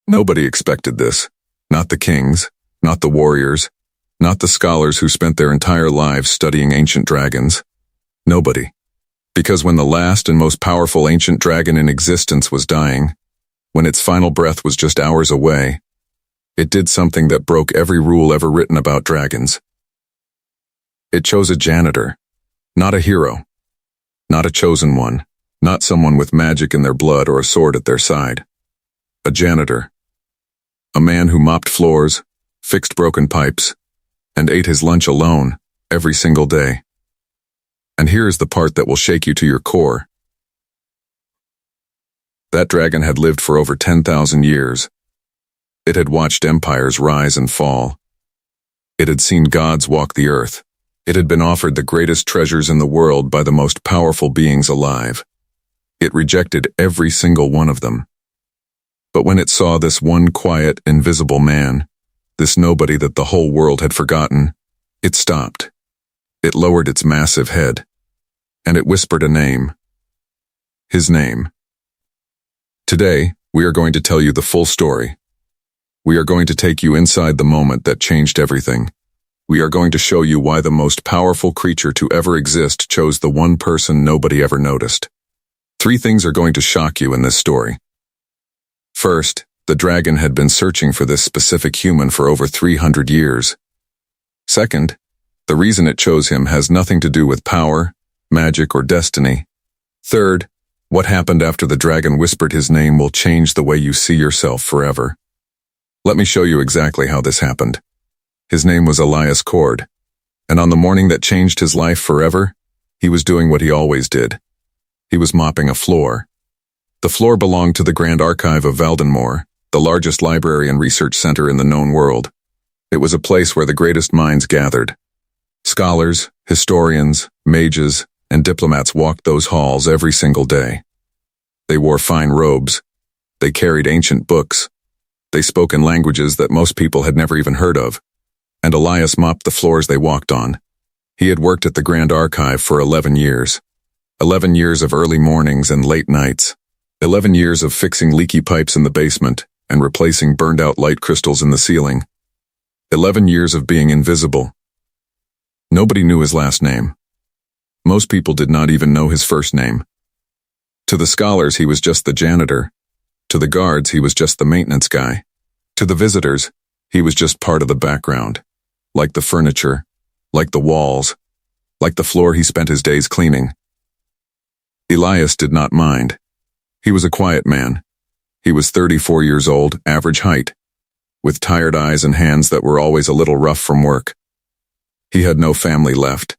Nobody expected this. Not the kings, not the warriors, not the scholars who spent their entire lives studying ancient dragons. Nobody. Because when the last and most powerful ancient dragon in existence was dying, when its final breath was just hours away, it did something that broke every rule ever written about dragons. It chose a janitor, not a hero, not a chosen one, not someone with magic in their blood or a sword at their side. A janitor. A man who mopped floors, fixed broken pipes, and ate his lunch alone every single day. And here is the part that will shake you to your core. That dragon had lived for over 10,000 years. It had watched empires rise and fall. It had seen gods walk the earth. It had been offered the greatest treasures in the world by the most powerful beings alive. It rejected every single one of them. But when it saw this one quiet, invisible man, this nobody that the whole world had forgotten, it stopped. It lowered its massive head, and it whispered a name. His name. Today, we are going to tell you the full story. We are going to take you inside the moment that changed everything. We are going to show you why the most powerful creature to ever exist chose the one person nobody ever noticed. 3 things are going to shock you in this story. First, the dragon had been searching for this specific human for over 300 years. Second, the reason it chose him has nothing to do with power, magic, or destiny. Third, what happened after the dragon whispered his name will change the way you see yourself forever. Let me show you exactly how this happened. His name was Elias Cord, and on the morning that changed his life forever, he was doing what he always did. He was mopping a floor. The floor belonged to the Grand Archive of Valdenmoor, the largest library and research center in the known world. It was a place where the greatest minds gathered. Scholars, historians, mages, and diplomats walked those halls every single day. They wore fine robes. They carried ancient books. They spoke in languages that most people had never even heard of. And Elias mopped the floors they walked on. He had worked at the Grand Archive for 11 years. 11 years of early mornings and late nights. 11 years of fixing leaky pipes in the basement and replacing burned-out light crystals in the ceiling. 11 years of being invisible. Nobody knew his last name. Most people did not even know his first name. To the scholars, he was just the janitor. To the guards, he was just the maintenance guy. To the visitors, he was just part of the background. Like the furniture, like the walls, like the floor he spent his days cleaning. Elias did not mind. He was a quiet man. He was 34 years old, average height, with tired eyes and hands that were always a little rough from work. He had no family left.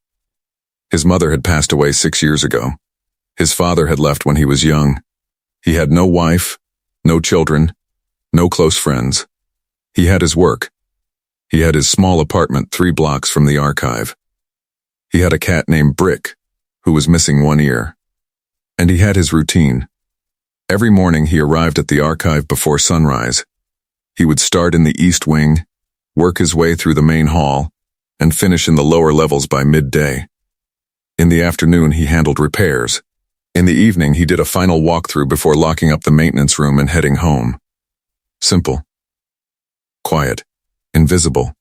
His mother had passed away 6 years ago. His father had left when he was young. He had no wife, no children, no close friends. He had his work. He had his small apartment 3 blocks from the archive. He had a cat named Brick, who was missing one ear. And he had his routine. Every morning he arrived at the archive before sunrise. He would start in the east wing, work his way through the main hall, and finish in the lower levels by midday. In the afternoon he handled repairs. In the evening he did a final walkthrough before locking up the maintenance room and heading home. Simple. Quiet. Invisible.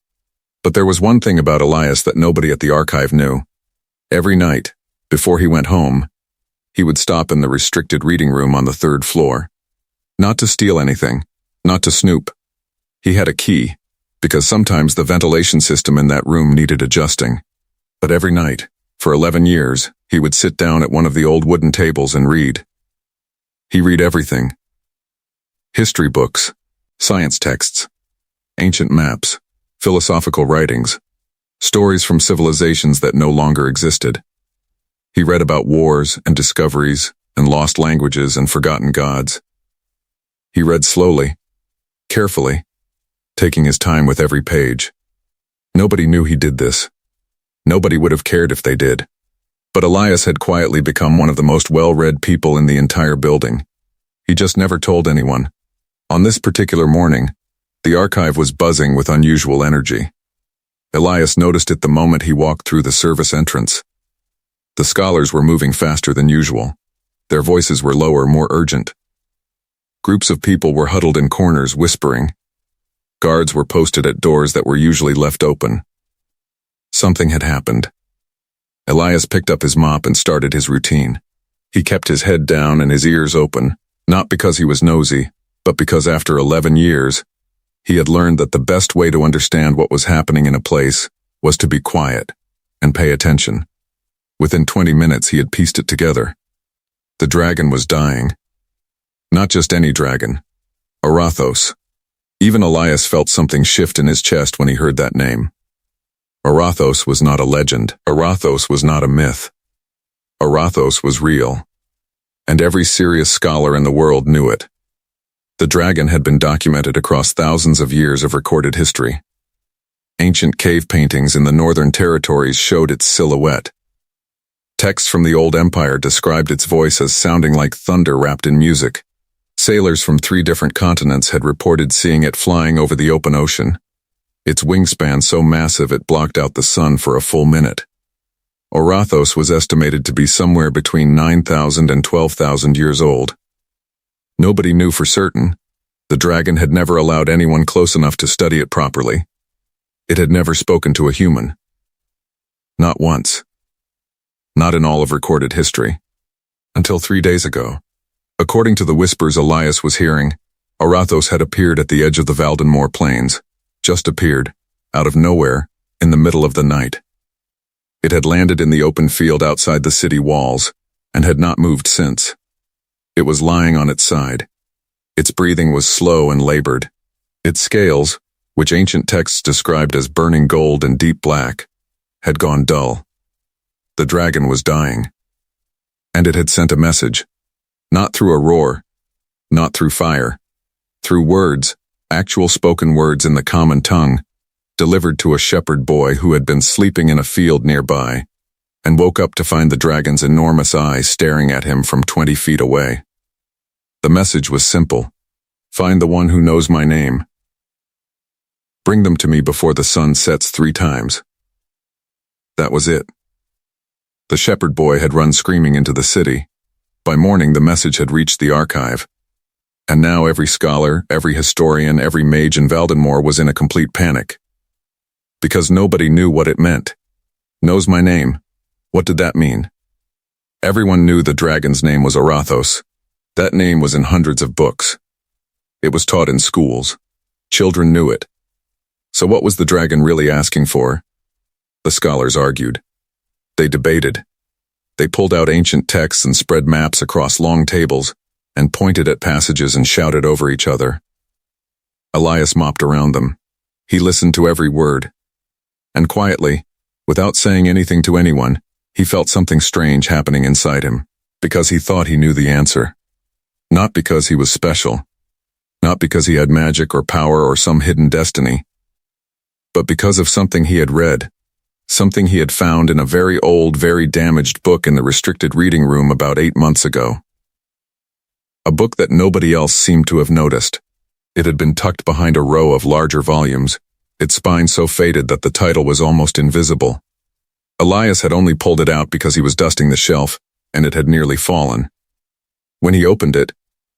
But there was one thing about Elias that nobody at the archive knew. Every night, before he went home, he would stop in the restricted reading room on the 3rd floor. Not to steal anything, not to snoop. He had a key, because sometimes the ventilation system in that room needed adjusting. But every night, for 11 years, he would sit down at one of the old wooden tables and read. He read everything. History books, science texts, ancient maps, philosophical writings, stories from civilizations that no longer existed. He read about wars and discoveries and lost languages and forgotten gods. He read slowly, carefully, taking his time with every page. Nobody knew he did this. Nobody would have cared if they did. But Elias had quietly become one of the most well-read people in the entire building. He just never told anyone. On this particular morning, the archive was buzzing with unusual energy. Elias noticed it the moment he walked through the service entrance. The scholars were moving faster than usual. Their voices were lower, more urgent. Groups of people were huddled in corners, whispering. Guards were posted at doors that were usually left open. Something had happened. Elias picked up his mop and started his routine. He kept his head down and his ears open, not because he was nosy, but because after 11 years, he had learned that the best way to understand what was happening in a place was to be quiet and pay attention. Within 20 minutes, he had pieced it together. The dragon was dying. Not just any dragon. Arathos. Even Elias felt something shift in his chest when he heard that name. Arathos was not a legend. Arathos was not a myth. Arathos was real. And every serious scholar in the world knew it. The dragon had been documented across thousands of years of recorded history. Ancient cave paintings in the northern territories showed its silhouette. Texts from the old empire described its voice as sounding like thunder wrapped in music. Sailors from 3 different continents had reported seeing it flying over the open ocean, its wingspan so massive it blocked out the sun for a full minute. Arathos was estimated to be somewhere between 9,000 and 12,000 years old. Nobody knew for certain. The dragon had never allowed anyone close enough to study it properly. It had never spoken to a human. Not once. Not in all of recorded history. Until 3 days ago. According to the whispers Elias was hearing, Arathos had appeared at the edge of the Valdenmoor Plains. Just appeared, out of nowhere, in the middle of the night. It had landed in the open field outside the city walls, and had not moved since. It was lying on its side. Its breathing was slow and labored. Its scales, which ancient texts described as burning gold and deep black, had gone dull. The dragon was dying. And it had sent a message. Not through a roar, not through fire, through words, actual spoken words in the common tongue, delivered to a shepherd boy who had been sleeping in a field nearby, and woke up to find the dragon's enormous eyes staring at him from 20 feet away. The message was simple. Find the one who knows my name. Bring them to me before the sun sets 3 times. That was it. The shepherd boy had run screaming into the city. By morning, the message had reached the archive. And now every scholar, every historian, every mage in Valdenmoor was in a complete panic. Because nobody knew what it meant. Knows my name. What did that mean? Everyone knew the dragon's name was Arathos. That name was in hundreds of books. It was taught in schools. Children knew it. So what was the dragon really asking for? The scholars argued. They debated. They pulled out ancient texts and spread maps across long tables, and pointed at passages and shouted over each other. Elias mopped around them. He listened to every word. And quietly, without saying anything to anyone, he felt something strange happening inside him, because he thought he knew the answer. Not because he was special. Not because he had magic or power or some hidden destiny. But because of something he had read. Something he had found in a very old, very damaged book in the restricted reading room about 8 months ago. A book that nobody else seemed to have noticed. It had been tucked behind a row of larger volumes, its spine so faded that the title was almost invisible. Elias had only pulled it out because he was dusting the shelf, and it had nearly fallen. When he opened it,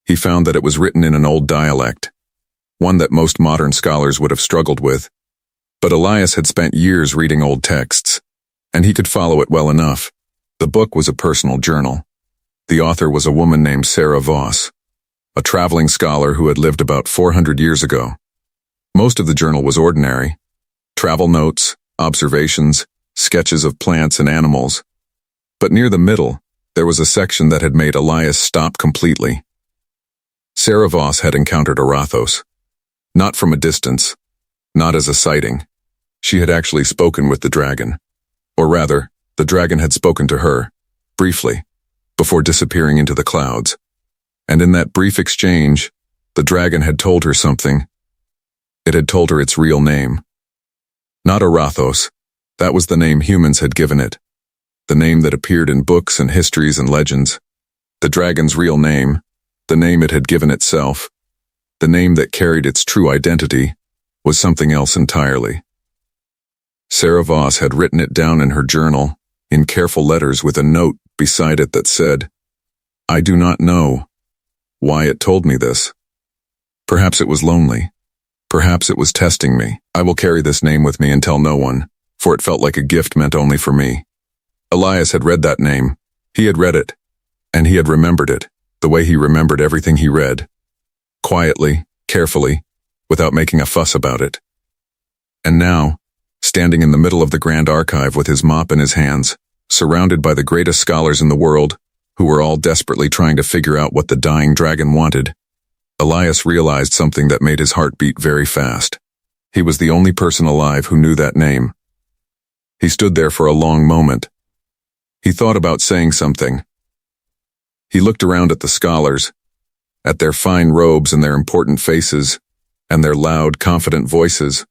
he found that it was written in an old dialect, one that most modern scholars would have struggled with. But Elias had spent years reading old texts, and he could follow it well enough. The book was a personal journal. The author was a woman named Sarah Voss, a traveling scholar who had lived about 400 years ago. Most of the journal was ordinary. Travel notes, observations, sketches of plants and animals. But near the middle, there was a section that had made Elias stop completely. Sarah Voss had encountered Arathos. Not from a distance, not as a sighting. She had actually spoken with the dragon. Or rather, the dragon had spoken to her, briefly, before disappearing into the clouds. And in that brief exchange, the dragon had told her something. It had told her its real name. Not Arathos. That was the name humans had given it. The name that appeared in books and histories and legends. The dragon's real name, the name it had given itself, the name that carried its true identity, was something else entirely. Sarah Voss had written it down in her journal, in careful letters with a note beside it that said, "I do not know why it told me this, Perhaps it was lonely. Perhaps it was testing me. I will carry this name with me and tell no one, for it felt like a gift meant only for me. Elias had read that name. He had read it. And he had remembered it, the way he remembered everything he read. Quietly, carefully, without making a fuss about it. And now, standing in the middle of the Grand Archive with his mop in his hands, surrounded by the greatest scholars in the world, who were all desperately trying to figure out what the dying dragon wanted, Elias realized something that made his heart beat very fast. He was the only person alive who knew that name. He stood there for a long moment. He thought about saying something. He looked around at the scholars, at their fine robes and their important faces, and their loud, confident voices.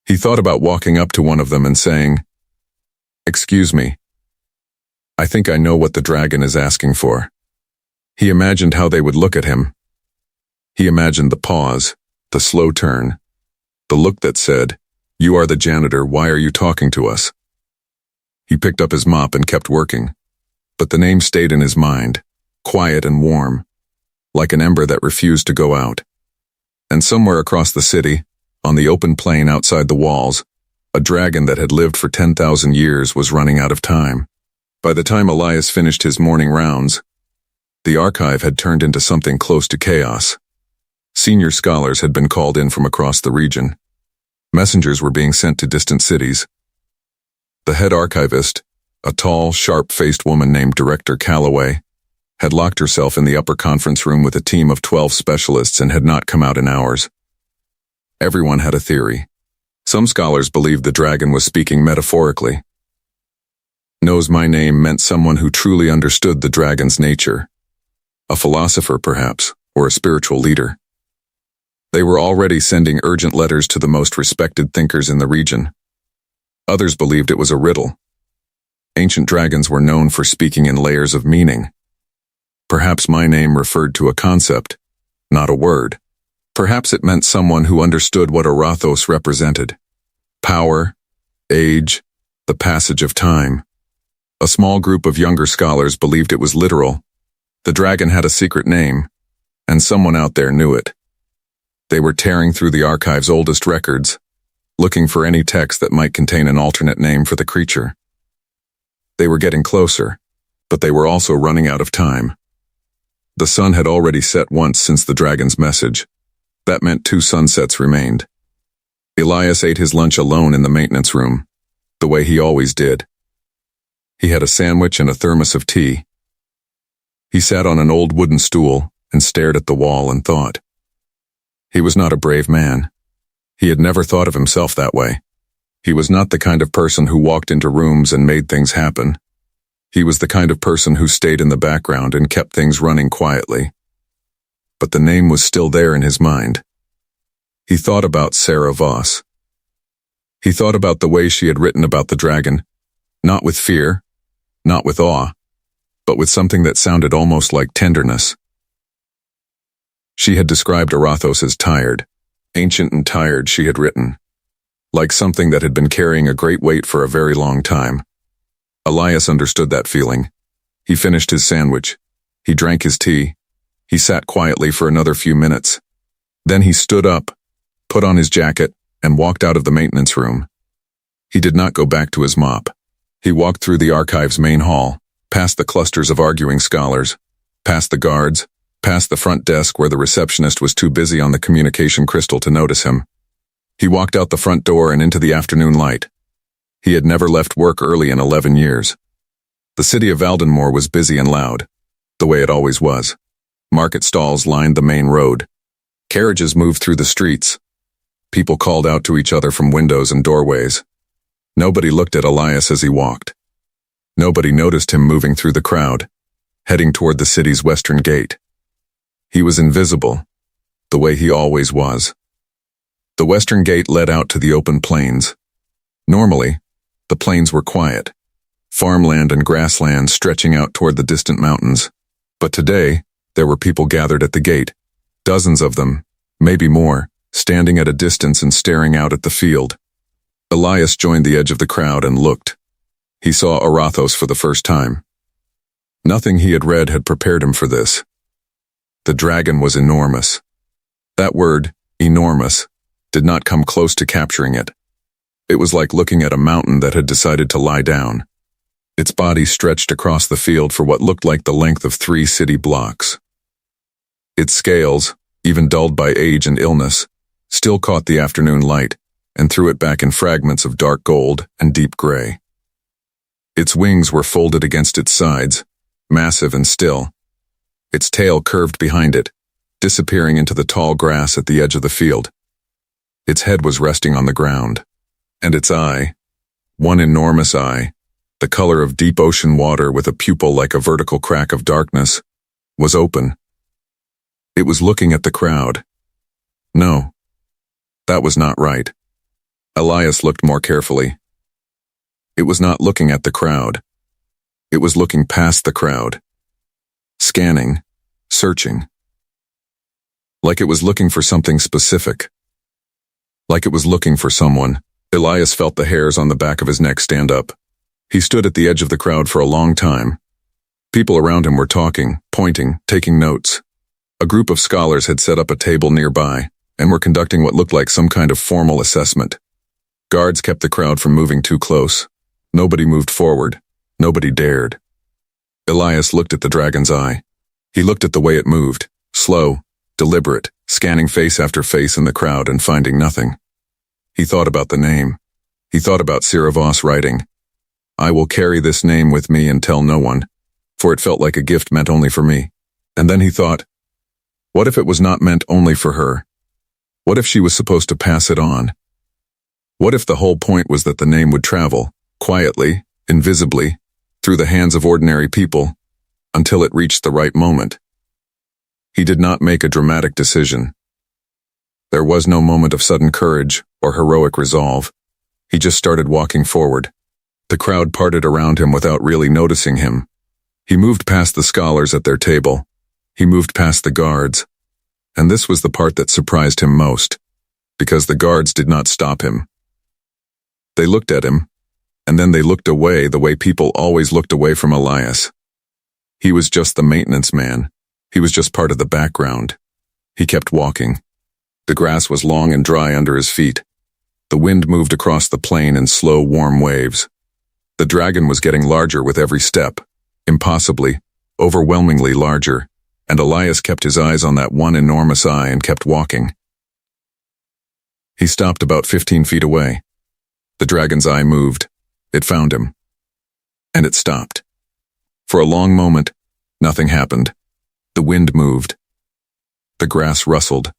He thought about walking up to one of them and saying, "Excuse me. I think I know what the dragon is asking for." He imagined how they would look at him. He imagined the pause, the slow turn, the look that said, "You are the janitor, why are you talking to us?" He picked up his mop and kept working, but the name stayed in his mind, quiet and warm, like an ember that refused to go out. And somewhere across the city, on the open plain outside the walls, a dragon that had lived for 10,000 years was running out of time. By the time Elias finished his morning rounds, the archive had turned into something close to chaos. Senior scholars had been called in from across the region. Messengers were being sent to distant cities. The head archivist, a tall, sharp-faced woman named Director Calloway, had locked herself in the upper conference room with a team of 12 specialists and had not come out in hours. Everyone had a theory. Some scholars believed the dragon was speaking metaphorically. Knows my name meant someone who truly understood the dragon's nature. A philosopher, perhaps, or a spiritual leader. They were already sending urgent letters to the most respected thinkers in the region. Others believed it was a riddle. Ancient dragons were known for speaking in layers of meaning. Perhaps my name referred to a concept, not a word. Perhaps it meant someone who understood what Arathos represented. Power, age, the passage of time. A small group of younger scholars believed it was literal. The dragon had a secret name, and someone out there knew it. They were tearing through the archive's oldest records, looking for any text that might contain an alternate name for the creature. They were getting closer, but they were also running out of time. The sun had already set once since the dragon's message. That meant 2 sunsets remained. Elias ate his lunch alone in the maintenance room, the way he always did. He had a sandwich and a thermos of tea. He sat on an old wooden stool and stared at the wall and thought. He was not a brave man. He had never thought of himself that way. He was not the kind of person who walked into rooms and made things happen. He was the kind of person who stayed in the background and kept things running quietly. But the name was still there in his mind. He thought about Sarah Voss. He thought about the way she had written about the dragon, not with fear, not with awe, but with something that sounded almost like tenderness. She had described Arathos as tired, ancient and tired, she had written, like something that had been carrying a great weight for a very long time. Elias understood that feeling. He finished his sandwich. He drank his tea. He sat quietly for another few minutes. Then he stood up, put on his jacket, and walked out of the maintenance room. He did not go back to his mop. He walked through the archive's main hall, past the clusters of arguing scholars, past the guards, past the front desk where the receptionist was too busy on the communication crystal to notice him. He walked out the front door and into the afternoon light. He had never left work early in 11 years. The city of Valdenmoor was busy and loud, the way it always was. Market stalls lined the main road. Carriages moved through the streets. People called out to each other from windows and doorways. Nobody looked at Elias as he walked. Nobody noticed him moving through the crowd, heading toward the city's western gate. He was invisible, the way he always was. The western gate led out to the open plains. Normally, the plains were quiet, farmland and grassland stretching out toward the distant mountains. But today, there were people gathered at the gate, dozens of them, maybe more, standing at a distance and staring out at the field. Elias joined the edge of the crowd and looked. He saw Arathos for the first time. Nothing he had read had prepared him for this. The dragon was enormous. That word, enormous, did not come close to capturing it. It was like looking at a mountain that had decided to lie down. Its body stretched across the field for what looked like the length of 3 city blocks. Its scales, even dulled by age and illness, still caught the afternoon light and threw it back in fragments of dark gold and deep gray. Its wings were folded against its sides, massive and still. Its tail curved behind it, disappearing into the tall grass at the edge of the field. Its head was resting on the ground, and its eye, one enormous eye, the color of deep ocean water with a pupil like a vertical crack of darkness, was open. It was looking at the crowd. No, that was not right. Elias looked more carefully. It was not looking at the crowd. It was looking past the crowd. Scanning, searching. Like it was looking for something specific. Like it was looking for someone. Elias felt the hairs on the back of his neck stand up. He stood at the edge of the crowd for a long time. People around him were talking, pointing, taking notes. A group of scholars had set up a table nearby and were conducting what looked like some kind of formal assessment. Guards kept the crowd from moving too close. Nobody moved forward. Nobody dared. Elias looked at the dragon's eye. He looked at the way it moved, slow, deliberate, scanning face after face in the crowd and finding nothing. He thought about the name. He thought about Siravos writing, "I will carry this name with me and tell no one," for it felt like a gift meant only for me. And then he thought, what if it was not meant only for her? What if she was supposed to pass it on? What if the whole point was that the name would travel, quietly, invisibly, through the hands of ordinary people, until it reached the right moment? He did not make a dramatic decision. There was no moment of sudden courage or heroic resolve. He just started walking forward. The crowd parted around him without really noticing him. He moved past the scholars at their table. He moved past the guards. And this was the part that surprised him most, because the guards did not stop him. They looked at him, and then they looked away the way people always looked away from Elias. He was just the maintenance man. He was just part of the background. He kept walking. The grass was long and dry under his feet. The wind moved across the plain in slow, warm waves. The dragon was getting larger with every step, impossibly, overwhelmingly larger, and Elias kept his eyes on that one enormous eye and kept walking. He stopped about 15 feet away. The dragon's eye moved. It found him. And it stopped. For a long moment, nothing happened. The wind moved. The grass rustled.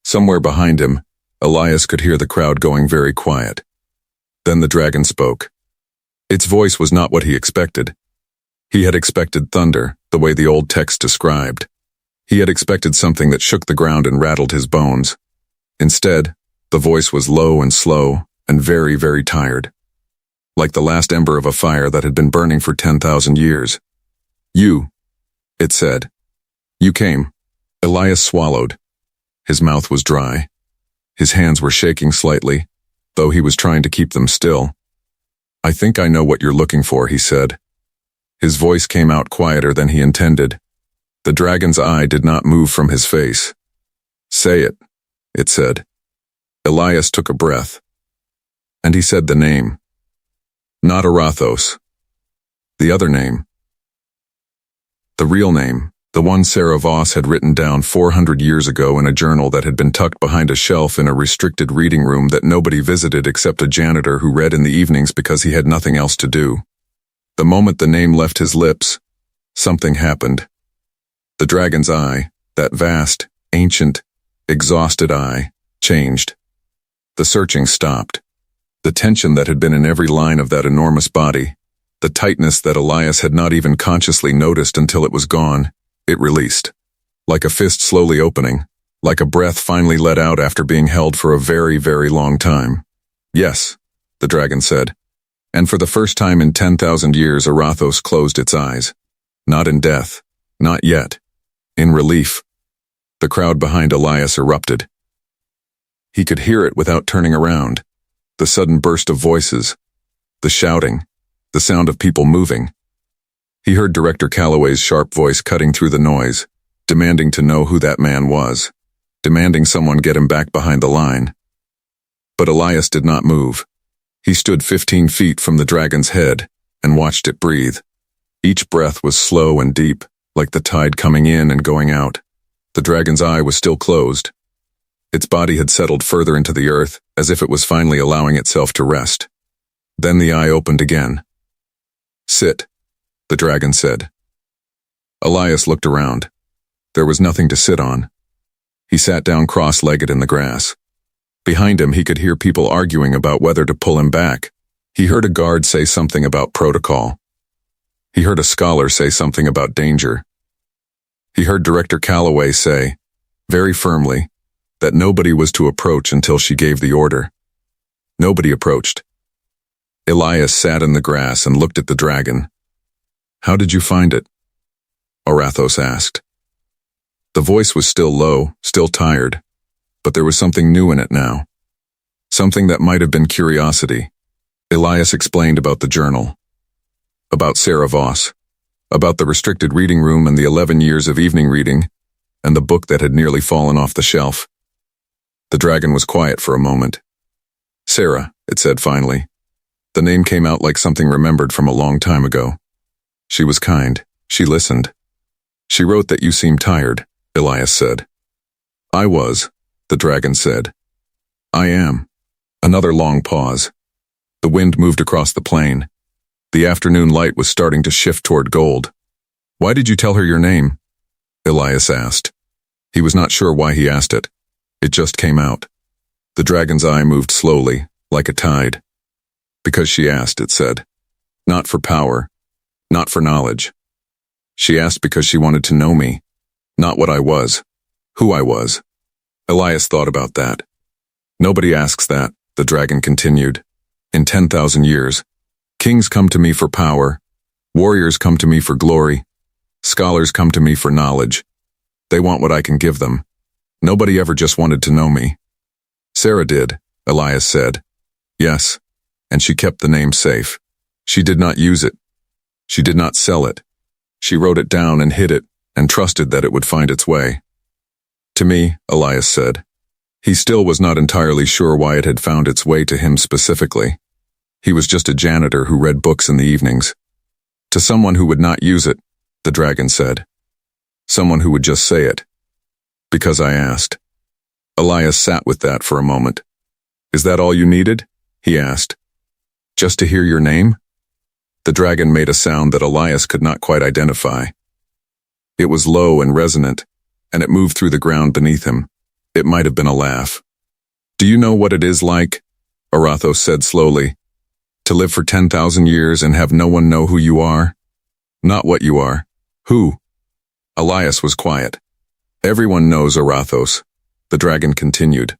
Somewhere behind him, Elias could hear the crowd going very quiet. Then the dragon spoke. Its voice was not what he expected. He had expected thunder, the way the old text described. He had expected something that shook the ground and rattled his bones. Instead, the voice was low and slow and very, very tired. Like the last ember of a fire that had been burning for 10,000 years. "You," it said. "You came." Elias swallowed. His mouth was dry. His hands were shaking slightly, though he was trying to keep them still. "I think I know what you're looking for," he said. His voice came out quieter than he intended. The dragon's eye did not move from his face. "Say it said. Elias took a breath. And he said the name. Not Arathos. The other name. The real name, the one Sarah Voss had written down 400 years ago in a journal that had been tucked behind a shelf in a restricted reading room that nobody visited except a janitor who read in the evenings because he had nothing else to do. The moment the name left his lips, something happened. The dragon's eye, that vast, ancient, exhausted eye, changed. The searching stopped. The tension that had been in every line of that enormous body, the tightness that Elias had not even consciously noticed until it was gone, it released. Like a fist slowly opening, like a breath finally let out after being held for a very, very long time. "Yes," the dragon said. And for the first time in 10,000 years, Arathos closed its eyes. Not in death. Not yet. In relief. The crowd behind Elias erupted. He could hear it without turning around. The sudden burst of voices. The shouting. The sound of people moving. He heard Director Calloway's sharp voice cutting through the noise, demanding to know who that man was. demanding someone get him back behind the line. But Elias did not move. He stood 15 feet from the dragon's head and watched it breathe. Each breath was slow and deep, like the tide coming in and going out. The dragon's eye was still closed. Its body had settled further into the earth, as if it was finally allowing itself to rest. Then the eye opened again. "Sit," the dragon said. Elias looked around. There was nothing to sit on. He sat down cross-legged in the grass. Behind him, he could hear people arguing about whether to pull him back. He heard a guard say something about protocol. He heard a scholar say something about danger. He heard Director Calloway say, very firmly, that nobody was to approach until she gave the order. Nobody approached. Elias sat in the grass and looked at the dragon. "How did you find it?" Arathos asked. The voice was still low, still tired, but there was something new in it now. Something that might have been curiosity. Elias explained about the journal, about Sarah Voss, about the restricted reading room and the 11 years of evening reading, and the book that had nearly fallen off the shelf. The dragon was quiet for a moment. "Sarah," it said finally. The name came out like something remembered from a long time ago. "She was kind. She listened. She wrote that you seemed tired," Elias said. "I was," the dragon said. "I am." Another long pause. The wind moved across the plain. The afternoon light was starting to shift toward gold. "Why did you tell her your name?" Elias asked. He was not sure why he asked it. It just came out. The dragon's eye moved slowly, like a tide. "Because she asked," it said. "Not for power, not for knowledge. She asked because she wanted to know me, not what I was, who I was." Elias thought about that. "Nobody asks that," the dragon continued. "In 10,000 years, kings come to me for power, warriors come to me for glory, scholars come to me for knowledge. They want what I can give them. Nobody ever just wanted to know me." "Sarah did," Elias said. "Yes, and she kept the name safe. She did not use it. She did not sell it. She wrote it down and hid it, and trusted that it would find its way." "To me," Elias said. He still was not entirely sure why it had found its way to him specifically. He was just a janitor who read books in the evenings. "To someone who would not use it," the dragon said. "Someone who would just say it. Because I asked." Elias sat with that for a moment. "Is that all you needed?" he asked. "Just to hear your name?" The dragon made a sound that Elias could not quite identify. It was low and resonant, and it moved through the ground beneath him. It might have been a laugh. "Do you know what it is like," Arathos said slowly, "to live for 10,000 years and have no one know who you are? Not what you are. Who?" Elias was quiet. "Everyone knows Arathos," the dragon continued.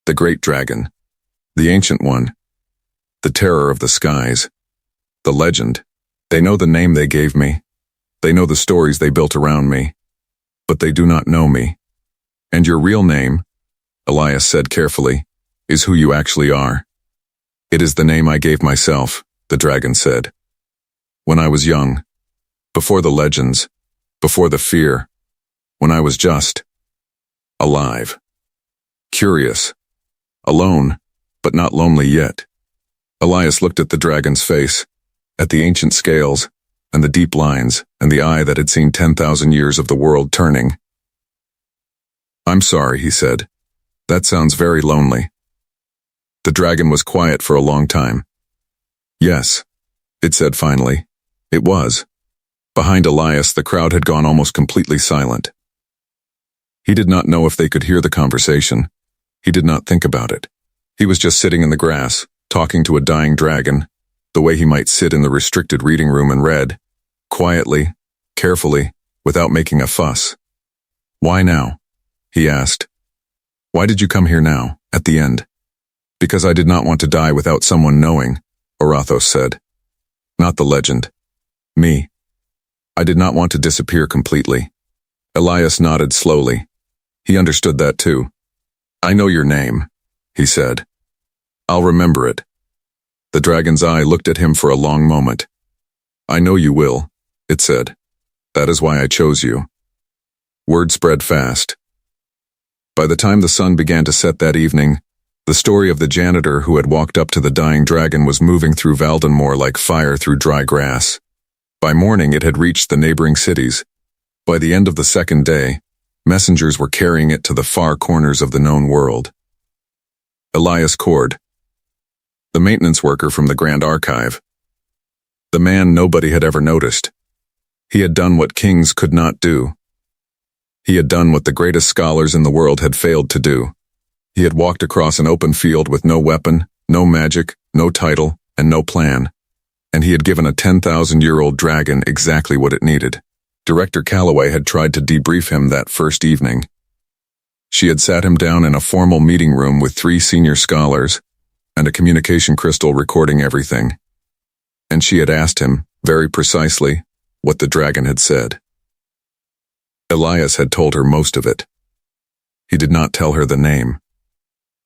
"The great dragon. The ancient one. The terror of the skies. The legend. They know the name they gave me. They know the stories they built around me. But they do not know me. And your real name," Elias said carefully, "is who you actually are." "It is the name I gave myself," the dragon said. "When I was young. Before the legends. Before the fear. When I was just alive. Curious. Alone, but not lonely yet." Elias looked at the dragon's face, at the ancient scales, and the deep lines, and the eye that had seen 10,000 years of the world turning. "I'm sorry," he said. "That sounds very lonely." The dragon was quiet for a long time. "Yes," it said finally. It was. Behind Elias, the crowd had gone almost completely silent. He did not know if they could hear the conversation. He did not think about it. He was just sitting in the grass, talking to a dying dragon, the way he might sit in the restricted reading room and read, quietly, carefully, without making a fuss. "Why now?" he asked. "Why did you come here now, at the end?" "Because I did not want to die without someone knowing," Arathos said. "Not the legend. Me. I did not want to disappear completely." Elias nodded slowly. He understood that too. "I know your name," he said. "I'll remember it." The dragon's eye looked at him for a long moment. "I know you will," it said. "That is why I chose you." Word spread fast. By the time the sun began to set that evening, the story of the janitor who had walked up to the dying dragon was moving through Valdenmoor like fire through dry grass. By morning it had reached the neighboring cities. By the end of the second day, messengers were carrying it to the far corners of the known world. Elias Cord, the maintenance worker from the Grand Archive. The man nobody had ever noticed. He had done what kings could not do. He had done what the greatest scholars in the world had failed to do. He had walked across an open field with no weapon, no magic, no title, and no plan. And he had given a 10,000-year-old dragon exactly what it needed. Director Calloway had tried to debrief him that first evening. She had sat him down in a formal meeting room with 3 senior scholars and a communication crystal recording everything. And she had asked him, very precisely, what the dragon had said. Elias had told her most of it. He did not tell her the name.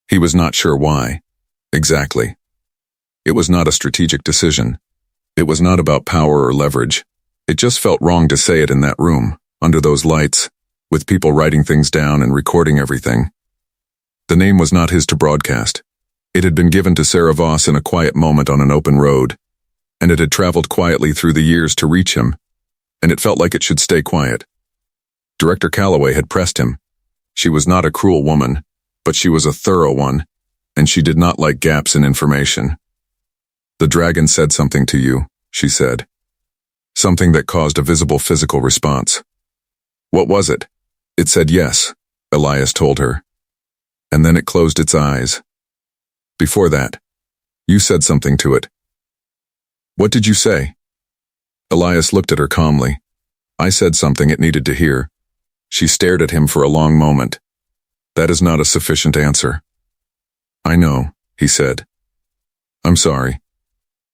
He was not sure why, exactly. It was not a strategic decision. It was not about power or leverage. It just felt wrong to say it in that room, under those lights, with people writing things down and recording everything. The name was not his to broadcast. It had been given to Sarah Voss in a quiet moment on an open road, and it had traveled quietly through the years to reach him, and it felt like it should stay quiet. Director Calloway had pressed him. She was not a cruel woman, but she was a thorough one, and she did not like gaps in information. The dragon said something to you, she said. Something that caused a visible physical response. What was it? It said yes, Elias told her. And then it closed its eyes. Before that, you said something to it. What did you say? Elias looked at her calmly. I said something it needed to hear. She stared at him for a long moment. That is not a sufficient answer. I know, he said. I'm sorry.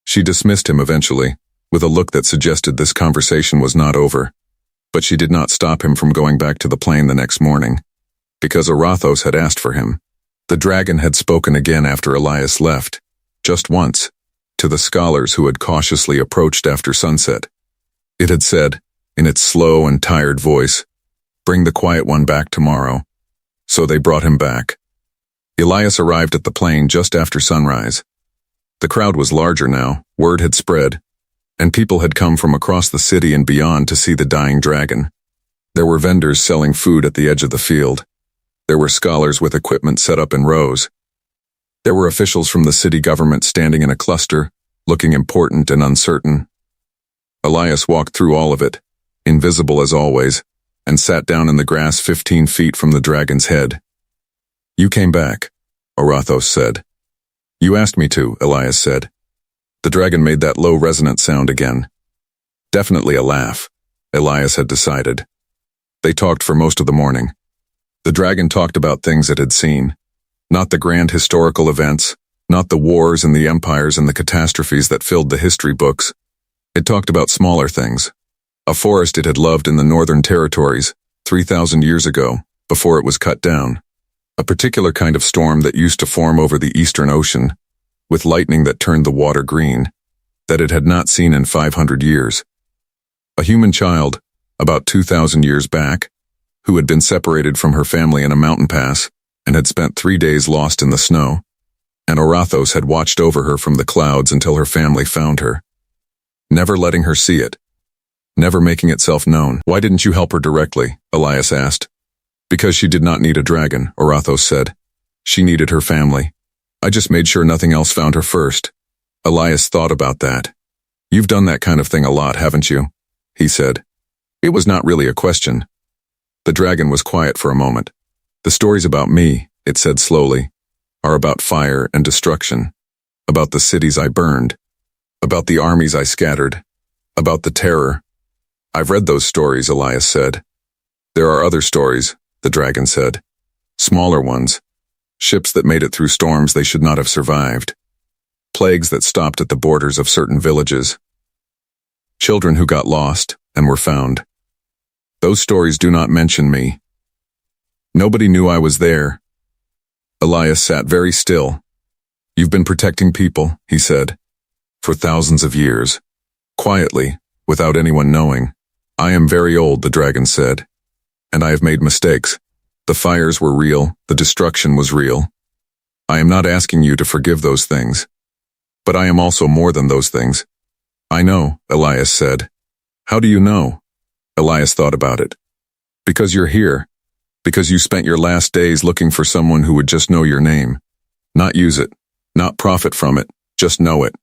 She dismissed him eventually, with a look that suggested this conversation was not over. But she did not stop him from going back to the plane the next morning, because Arathos had asked for him. The dragon had spoken again after Elias left, just once, to the scholars who had cautiously approached after sunset. It had said, in its slow and tired voice, bring the quiet one back tomorrow. So they brought him back. Elias arrived at the plane just after sunrise. The crowd was larger now, word had spread, and people had come from across the city and beyond to see the dying dragon. There were vendors selling food at the edge of the field. There were scholars with equipment set up in rows. There were officials from the city government standing in a cluster, looking important and uncertain. Elias walked through all of it, invisible as always, and sat down in the grass 15 feet from the dragon's head. You came back, Arathos said. You asked me to, Elias said. The dragon made that low resonant sound again. Definitely a laugh, Elias had decided. They talked for most of the morning. The dragon talked about things it had seen. Not the grand historical events, not the wars and the empires and the catastrophes that filled the history books. It talked about smaller things. A forest it had loved in the Northern Territories, 3,000 years ago, before it was cut down. A particular kind of storm that used to form over the Eastern Ocean, with lightning that turned the water green, that it had not seen in 500 years. A human child, about 2,000 years back, who had been separated from her family in a mountain pass and had spent 3 days lost in the snow, and Arathos had watched over her from the clouds until her family found her, never letting her see it, never making itself known. Why didn't you help her directly? Elias asked. Because she did not need a dragon, Arathos said. She needed her family. I just made sure nothing else found her first. Elias thought about that. You've done that kind of thing a lot, haven't you? He said. It was not really a question. The dragon was quiet for a moment. The stories about me, it said slowly, are about fire and destruction, about the cities I burned, about the armies I scattered, about the terror. I've read those stories, Elias said. There are other stories, the dragon said. Smaller ones. Ships that made it through storms they should not have survived. Plagues that stopped at the borders of certain villages. Children who got lost and were found. Those stories do not mention me. Nobody knew I was there. Elias sat very still. You've been protecting people, he said, for thousands of years. Quietly, without anyone knowing. I am very old, the dragon said, and I have made mistakes. The fires were real, the destruction was real. I am not asking you to forgive those things. But I am also more than those things. I know, Elias said. How do you know? Elias thought about it. Because you're here. Because you spent your last days looking for someone who would just know your name. Not use it. Not profit from it. Just know it.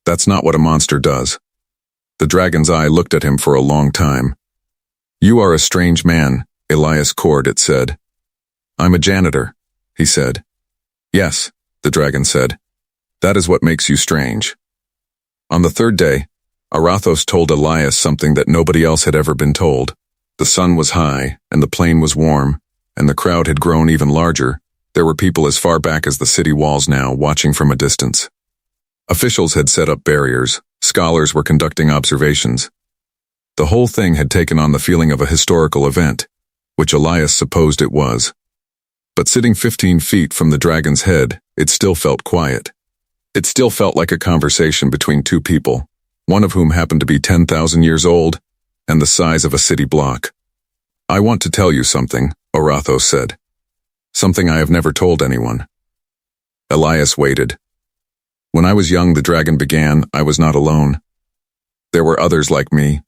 That's not what a monster does. The dragon's eye looked at him for a long time. You are a strange man, Elias Cord, it said. I'm a janitor, he said. Yes, the dragon said. That is what makes you strange. On the third day, Arathos told Elias something that nobody else had ever been told. The sun was high, and the plain was warm, and the crowd had grown even larger. There were people as far back as the city walls now, watching from a distance. Officials had set up barriers. Scholars were conducting observations. The whole thing had taken on the feeling of a historical event, which Elias supposed it was. But sitting 15 feet from the dragon's head, it still felt quiet. It still felt like a conversation between two people, one of whom happened to be 10,000 years old and the size of a city block. I want to tell you something, Arathos said. Something I have never told anyone. Elias waited. When I was young, the dragon began, I was not alone. There were others like me.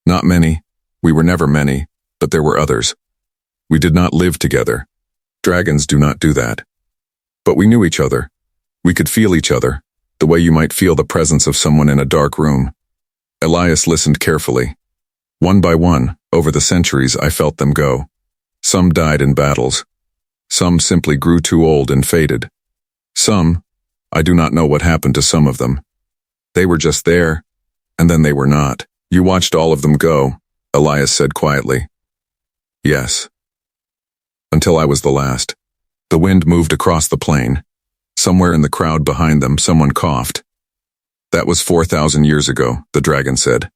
Not many. We were never many, but there were others. We did not live together. Dragons do not do that. But we knew each other. We could feel each other, the way you might feel the presence of someone in a dark room. Elias listened carefully. One by one, over the centuries, I felt them go. Some died in battles. Some simply grew too old and faded. Some, I do not know what happened to some of them. They were just there, and then they were not. You watched all of them go, Elias said quietly. Yes. Until I was the last. The wind moved across the plain. Somewhere in the crowd behind them, someone coughed. That was 4,000 years ago, the dragon said.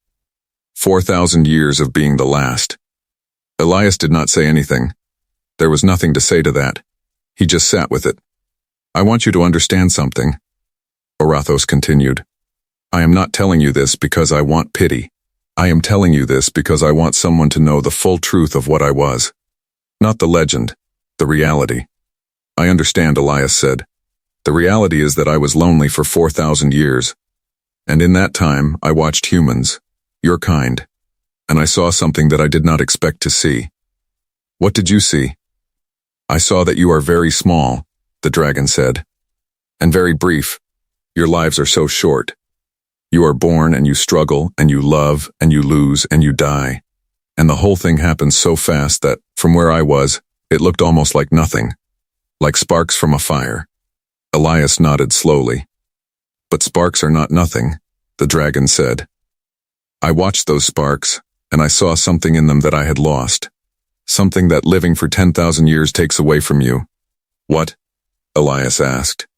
4,000 years of being the last. Elias did not say anything. There was nothing to say to that. He just sat with it. I want you to understand something, Arathos continued. I am not telling you this because I want pity. I am telling you this because I want someone to know the full truth of what I was. Not the legend, the reality. I understand, Elias said. The reality is that I was lonely for 4,000 years. And in that time, I watched humans, your kind, and I saw something that I did not expect to see. What did you see? I saw that you are very small, the dragon said. And very brief. Your lives are so short. You are born and you struggle and you love and you lose and you die. And the whole thing happens so fast that, from where I was, it looked almost like nothing. Like sparks from a fire. Elias nodded slowly. But sparks are not nothing, the dragon said. I watched those sparks, and I saw something in them that I had lost. Something that living for 10,000 years takes away from you. What? Elias asked.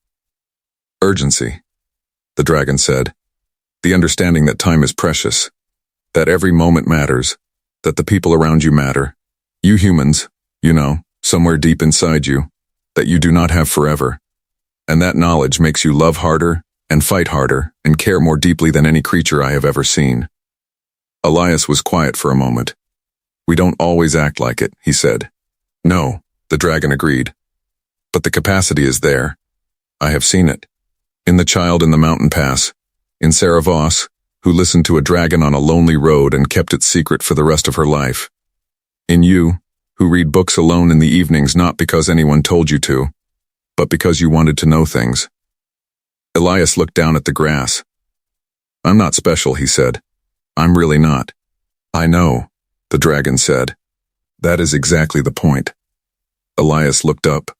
Urgency, the dragon said. The understanding that time is precious. That every moment matters. That the people around you matter. You humans, you know, somewhere deep inside you. That you do not have forever. And that knowledge makes you love harder, and fight harder, and care more deeply than any creature I have ever seen. Elias was quiet for a moment. We don't always act like it, he said. No, the dragon agreed. But the capacity is there. I have seen it. In the child in the mountain pass. In Sarah Voss, who listened to a dragon on a lonely road and kept it secret for the rest of her life. In you, who read books alone in the evenings not because anyone told you to, but because you wanted to know things. Elias looked down at the grass. I'm not special, he said. I'm really not. I know, the dragon said. That is exactly the point. Elias looked up.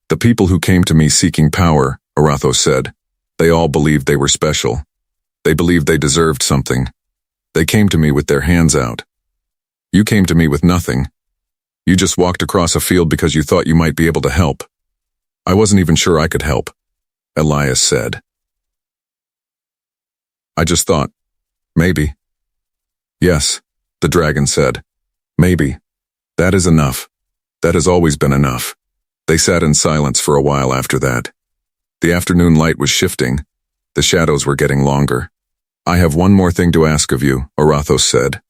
The people who came to me seeking power, Arathos said, they all believed they were special. They believed they deserved something. They came to me with their hands out. You came to me with nothing. You just walked across a field because you thought you might be able to help. I wasn't even sure I could help, Elias said. I just thought, maybe. Yes, the dragon said. Maybe. That is enough. That has always been enough. They sat in silence for a while after that. The afternoon light was shifting. The shadows were getting longer. I have one more thing to ask of you, Arathos said.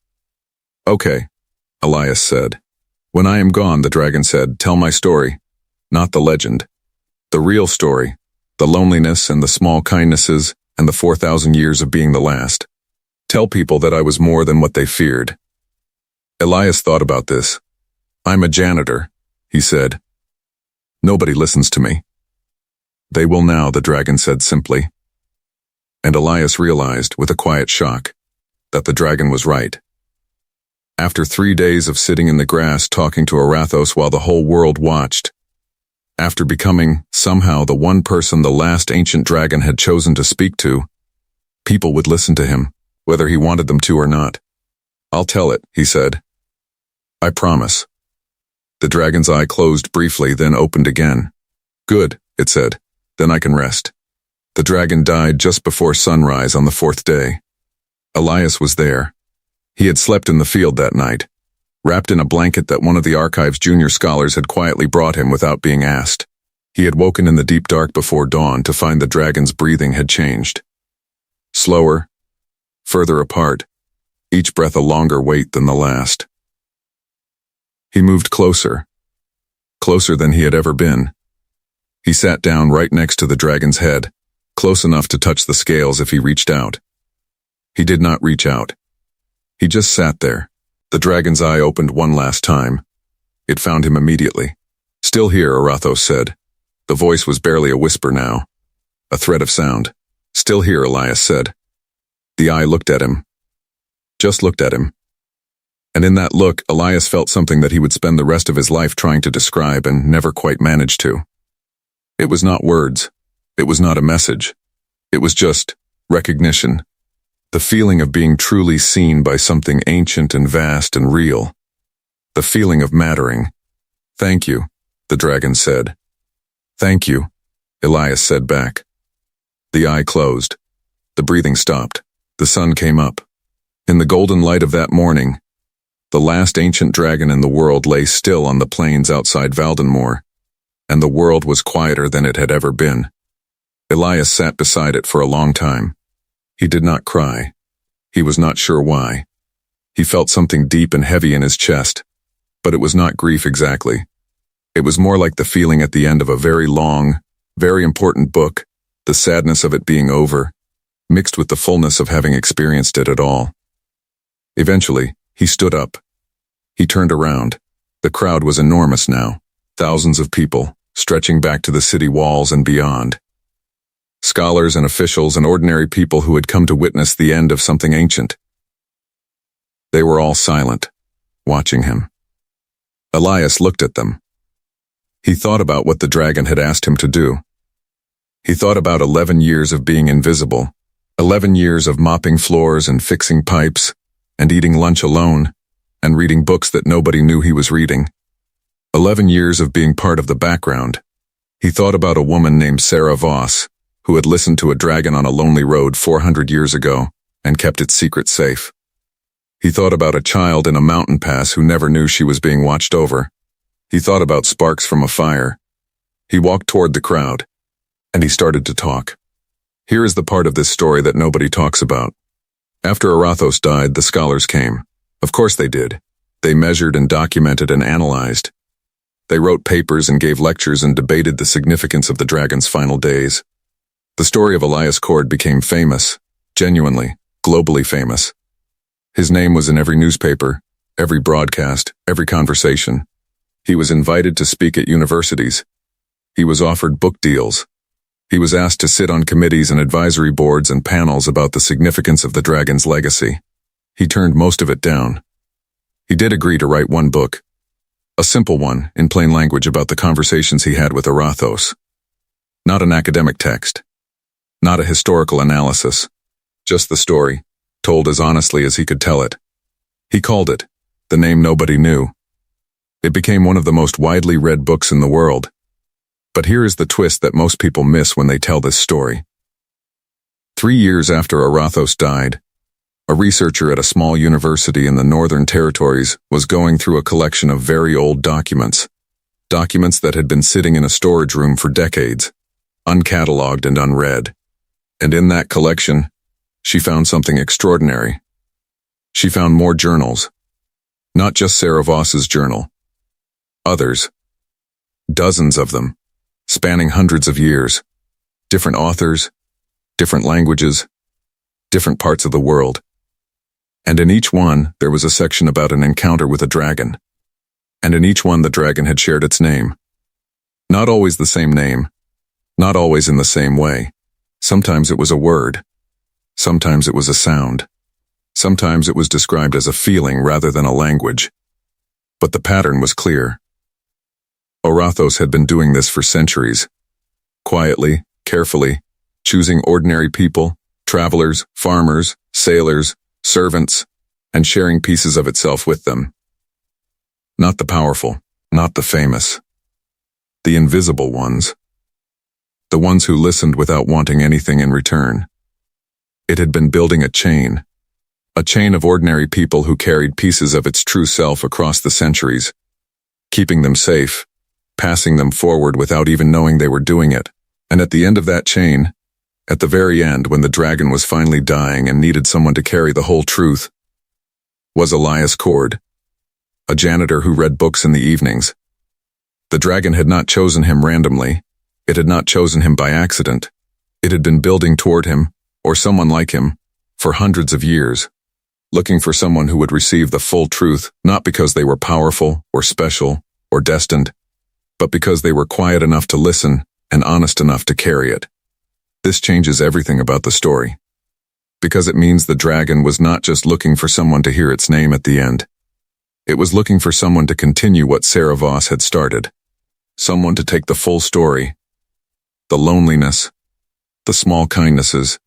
Okay, Elias said. When I am gone, the dragon said, tell my story, not the legend. The real story, the loneliness and the small kindnesses and the 4,000 years of being the last. Tell people that I was more than what they feared. Elias thought about this. I'm a janitor, he said. Nobody listens to me. They will now, the dragon said simply. And Elias realized, with a quiet shock, that the dragon was right. After 3 days of sitting in the grass talking to Arathos while the whole world watched, after becoming, somehow, the one person the last ancient dragon had chosen to speak to, people would listen to him, whether he wanted them to or not. I'll tell it, he said. I promise. The dragon's eye closed briefly, then opened again. Good, it said. Then I can rest. The dragon died just before sunrise on the 4th day. Elias was there. He had slept in the field that night, wrapped in a blanket that one of the archive's junior scholars had quietly brought him without being asked. He had woken in the deep dark before dawn to find the dragon's breathing had changed. Slower, further apart, each breath a longer wait than the last. He moved closer, closer than he had ever been. He sat down right next to the dragon's head, close enough to touch the scales if he reached out. He did not reach out. He just sat there. The dragon's eye opened one last time. It found him immediately. Still here, Arathos said. The voice was barely a whisper now, a thread of sound. Still here, Elias said. The eye looked at him. Just looked at him. And in that look, Elias felt something that he would spend the rest of his life trying to describe and never quite managed to. It was not words. It was not a message. It was just recognition. The feeling of being truly seen by something ancient and vast and real. The feeling of mattering. Thank you, the dragon said. Thank you, Elias said back. The eye closed. The breathing stopped. The sun came up. In the golden light of that morning, the last ancient dragon in the world lay still on the plains outside Valdenmoor, and the world was quieter than it had ever been. Elias sat beside it for a long time. He did not cry. He was not sure why. He felt something deep and heavy in his chest, but it was not grief exactly. It was more like the feeling at the end of a very long, very important book, the sadness of it being over, mixed with the fullness of having experienced it at all. Eventually, he stood up. He turned around. The crowd was enormous now, thousands of people, stretching back to the city walls and beyond. Scholars and officials and ordinary people who had come to witness the end of something ancient. They were all silent, watching him. Elias looked at them. He thought about what the dragon had asked him to do. He thought about 11 years of being invisible, 11 years of mopping floors and fixing pipes, and eating lunch alone, and reading books that nobody knew he was reading. 11 years of being part of the background. He thought about a woman named Sarah Voss, who had listened to a dragon on a lonely road 400 years ago and kept its secret safe. He thought about a child in a mountain pass who never knew she was being watched over. He thought about sparks from a fire. He walked toward the crowd, and he started to talk. Here is the part of this story that nobody talks about. After Arathos died, the scholars came. Of course they did. They measured and documented and analyzed. They wrote papers and gave lectures and debated the significance of the dragon's final days. The story of Elias Cord became famous, genuinely, globally famous. His name was in every newspaper, every broadcast, every conversation. He was invited to speak at universities. He was offered book deals. He was asked to sit on committees and advisory boards and panels about the significance of the dragon's legacy. He turned most of it down. He did agree to write one book, a simple one, in plain language about the conversations he had with Arathos. Not an academic text. Not a historical analysis. Just the story, told as honestly as he could tell it. He called it The Name Nobody Knew. It became one of the most widely read books in the world. But here is the twist that most people miss when they tell this story. 3 years after Arathos died, a researcher at a small university in the Northern Territories was going through a collection of very old documents that had been sitting in a storage room for decades, uncatalogued and unread. And in that collection, she found something extraordinary. She found more journals. Not just Sarah Voss's journal, others. Dozens of them, spanning hundreds of years. Different authors, different languages, different parts of the world. And in each one, there was a section about an encounter with a dragon. And in each one, the dragon had shared its name. Not always the same name, not always in the same way. Sometimes it was a word. Sometimes it was a sound. Sometimes it was described as a feeling rather than a language. But the pattern was clear. Orathos had been doing this for centuries. Quietly, carefully, choosing ordinary people, travelers, farmers, sailors, servants, and sharing pieces of itself with them. Not the powerful, not the famous. The invisible ones. The ones who listened without wanting anything in return. It had been building a chain of ordinary people who carried pieces of its true self across the centuries, keeping them safe, passing them forward without even knowing they were doing it. And at the end of that chain, at the very end when the dragon was finally dying and needed someone to carry the whole truth, was Elias Cord, a janitor who read books in the evenings. The dragon had not chosen him randomly. It had not chosen him by accident. It had been building toward him, or someone like him, for hundreds of years, looking for someone who would receive the full truth, not because they were powerful or special or destined, but because they were quiet enough to listen and honest enough to carry it. This changes everything about the story, because it means the dragon was not just looking for someone to hear its name at the end. It was looking for someone to continue what Sarah Voss had started, someone to take the full story, the loneliness, the small kindnesses,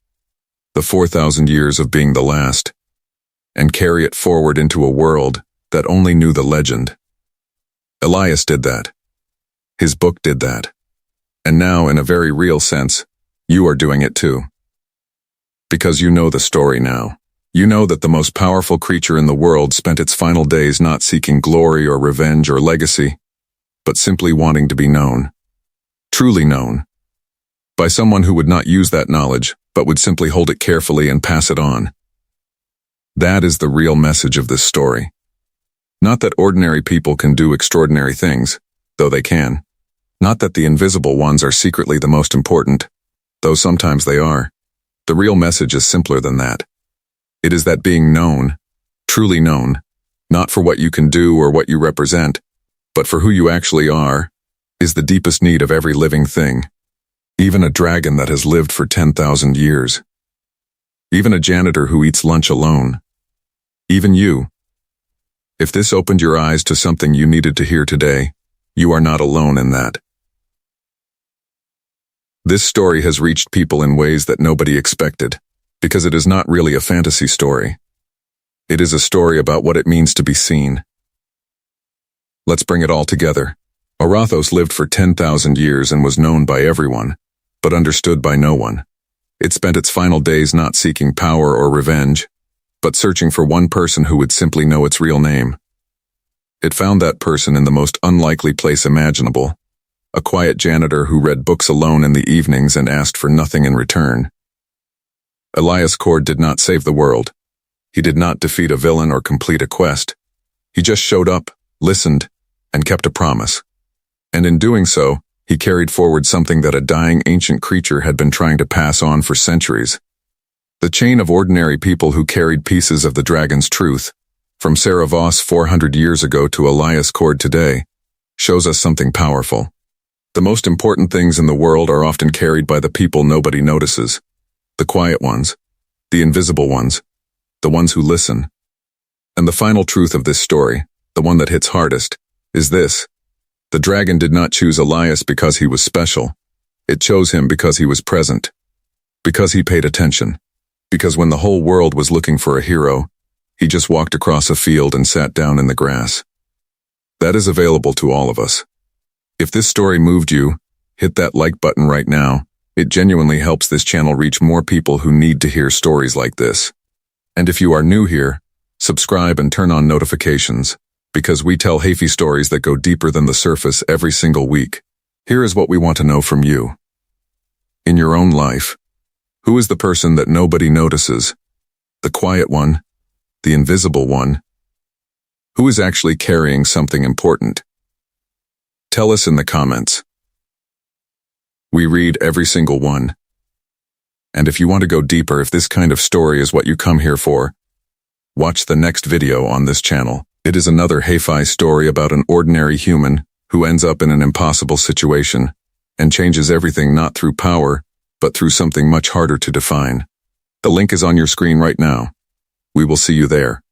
the 4,000 years of being the last, and carry it forward into a world that only knew the legend. Elias did that. His book did that. And now, in a very real sense, you are doing it too. Because you know the story now. You know that the most powerful creature in the world spent its final days not seeking glory or revenge or legacy, but simply wanting to be known. Truly known. By someone who would not use that knowledge, but would simply hold it carefully and pass it on. That is the real message of this story. Not that ordinary people can do extraordinary things, though they can. Not that the invisible ones are secretly the most important, though sometimes they are. The real message is simpler than that. It is that being known, truly known, not for what you can do or what you represent, but for who you actually are, is the deepest need of every living thing. Even a dragon that has lived for 10,000 years. Even a janitor who eats lunch alone. Even you. If this opened your eyes to something you needed to hear today, you are not alone in that. This story has reached people in ways that nobody expected, because it is not really a fantasy story. It is a story about what it means to be seen. Let's bring it all together. Orathos lived for 10,000 years and was known by everyone, but understood by no one. It spent its final days not seeking power or revenge, but searching for one person who would simply know its real name. It found that person in the most unlikely place imaginable, a quiet janitor who read books alone in the evenings and asked for nothing in return. Elias Cord did not save the world. He did not defeat a villain or complete a quest. He just showed up, listened, and kept a promise. And in doing so, he carried forward something that a dying ancient creature had been trying to pass on for centuries. The chain of ordinary people who carried pieces of the dragon's truth, from Sarah Voss 400 years ago to Elias Cord today, shows us something powerful. The most important things in the world are often carried by the people nobody notices. The quiet ones, the invisible ones, the ones who listen. And the final truth of this story, the one that hits hardest, is this. The dragon did not choose Elias because he was special. It chose him because he was present. Because he paid attention. Because when the whole world was looking for a hero, he just walked across a field and sat down in the grass. That is available to all of us. If this story moved you, hit that like button right now. It genuinely helps this channel reach more people who need to hear stories like this. And if you are new here, subscribe and turn on notifications, because we tell Hafey stories that go deeper than the surface every single week. Here is what we want to know from you. In your own life, who is the person that nobody notices? The quiet one? The invisible one? Who is actually carrying something important? Tell us in the comments. We read every single one. And if you want to go deeper, if this kind of story is what you come here for, watch the next video on this channel. It is another hi-fi story about an ordinary human who ends up in an impossible situation and changes everything not through power, but through something much harder to define. The link is on your screen right now. We will see you there.